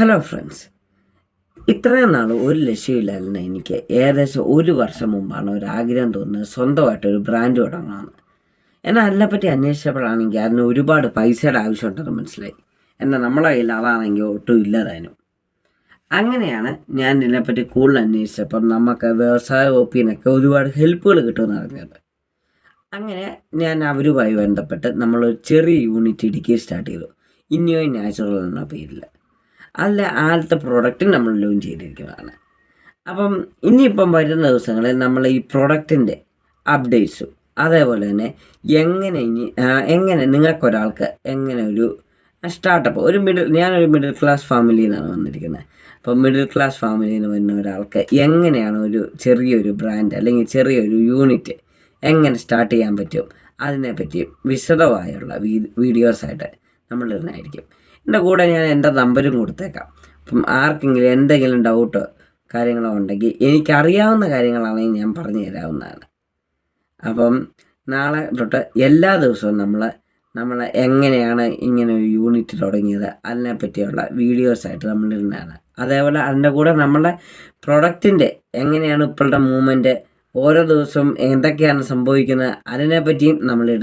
Hello friends, ഇത്രയും നാൾ ഒരു ലക്ഷ്യമില്ലായിരുന്നു. എനിക്ക് ഏകദേശം ഒരു വർഷം മുമ്പാണ് ഒരു ആഗ്രഹം തോന്നുന്നത് സ്വന്തമായിട്ടൊരു ബ്രാൻഡ് തുടങ്ങണമെന്ന്. എന്നാൽ അതിനെപ്പറ്റി അന്വേഷിച്ചപ്പോഴാണെങ്കിൽ അതിന് ഒരുപാട് പൈസയുടെ ആവശ്യമുണ്ടെന്ന് മനസ്സിലായി. എന്നാൽ നമ്മളെ കയ്യിൽ അതാണെങ്കിൽ ഒട്ടും ഇല്ലതാനും. അങ്ങനെയാണ് ഞാൻ ഇതിനെപ്പറ്റി കൂടുതൽ അന്വേഷിച്ചപ്പം നമുക്ക് വ്യവസായ വകുപ്പിൽ നിന്നൊക്കെ ഒരുപാട് ഹെൽപ്പുകൾ കിട്ടുമെന്ന് അറിഞ്ഞത്. അങ്ങനെ ഞാൻ അവരുമായി ബന്ധപ്പെട്ട് നമ്മളൊരു ചെറിയ യൂണിറ്റ് ഇടുക്കി സ്റ്റാർട്ട് ചെയ്തു. ഇന്നിയോ നാച്ചുറൽ എന്ന പേരിൽ. അതിലെ ആദ്യത്തെ പ്രോഡക്റ്റ് നമ്മൾ ലോഞ്ച് ചെയ്തിരിക്കുന്നതാണ്. അപ്പം ഇനിയിപ്പം വരുന്ന ദിവസങ്ങളിൽ നമ്മൾ ഈ പ്രൊഡക്റ്റിൻ്റെ അപ്ഡേറ്റ്സും അതേപോലെ തന്നെ എങ്ങനെ നിങ്ങൾക്കൊരാൾക്ക് എങ്ങനെ ഒരു സ്റ്റാർട്ടപ്പ് ഞാനൊരു മിഡിൽ ക്ലാസ് ഫാമിലിയിൽ നിന്നാണ് വന്നിരിക്കുന്നത്. അപ്പം മിഡിൽ ക്ലാസ് ഫാമിലിയിൽ നിന്ന് വരുന്ന ഒരാൾക്ക് എങ്ങനെയാണ് ഒരു ചെറിയൊരു ബ്രാൻഡ് അല്ലെങ്കിൽ ചെറിയൊരു യൂണിറ്റ് എങ്ങനെ സ്റ്റാർട്ട് ചെയ്യാൻ പറ്റും, അതിനെപ്പറ്റി വിശദമായുള്ള വീഡിയോസായിട്ട് നമ്മൾ ഇടുന്നതായിരിക്കും. എൻ്റെ കൂടെ ഞാൻ എൻ്റെ നമ്പരും കൊടുത്തേക്കാം. അപ്പം ആർക്കെങ്കിലും എന്തെങ്കിലും ഡൗട്ടോ കാര്യങ്ങളോ ഉണ്ടെങ്കിൽ എനിക്കറിയാവുന്ന കാര്യങ്ങളാണെങ്കിൽ ഞാൻ പറഞ്ഞു തരാവുന്നതാണ്. അപ്പം നാളെ തൊട്ട് എല്ലാ ദിവസവും നമ്മൾ എങ്ങനെയാണ് ഇങ്ങനെ ഒരു യൂണിറ്റ് തുടങ്ങിയത് അതിനെപ്പറ്റിയുള്ള വീഡിയോസായിട്ട് നമ്മൾ ഇടുന്നതാണ്. അതേപോലെ അതിൻ്റെ കൂടെ നമ്മളെ പ്രൊഡക്റ്റിൻ്റെ എങ്ങനെയാണ് ഇപ്പോഴത്തെ മൂവ്മെൻറ്റ്, ഓരോ ദിവസവും എന്തൊക്കെയാണ് സംഭവിക്കുന്നത് അതിനെപ്പറ്റിയും നമ്മൾ